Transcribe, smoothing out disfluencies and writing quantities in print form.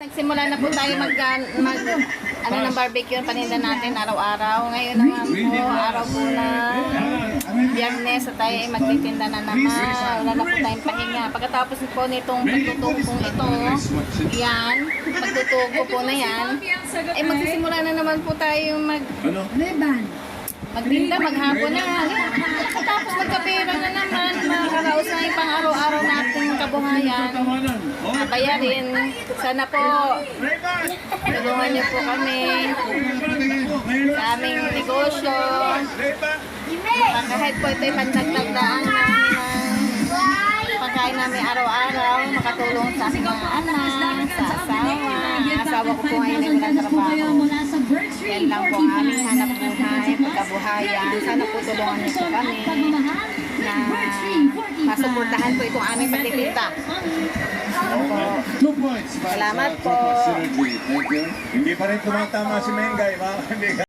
Nagsimula na po tayo ng barbecue paninda natin araw-araw. Ngayon naman po, araw po na Biyernes at tayo ay magtitinda na naman. Wala na po tayong pahinga. Pagkatapos po nitong pagtutugong ito, yan, pagtutugo po na yan, ay magsisimula na naman po tayo magtinda, maghapon na. Tapos magkapera na naman, makakaraos na yung pang araw-araw nating kabuhayan. Bayarin. Sana po, tulungan niyo po kami sa aming negosyo. Kahit po ito'y pandagdagdaan namin ng pagkain namin araw-araw, makatulong sa aking mga anak, sa asawa. Asawa ko po ngayon ay walang trabaho. Yan lang po ang aming hanap buhay, pagkabuhayan. Sana po tulungan niyo po kami na masuportahan po itong aming pagtitinda. Salamat po. Hindi pa rin tumatama si Mengay, mga kaibigan.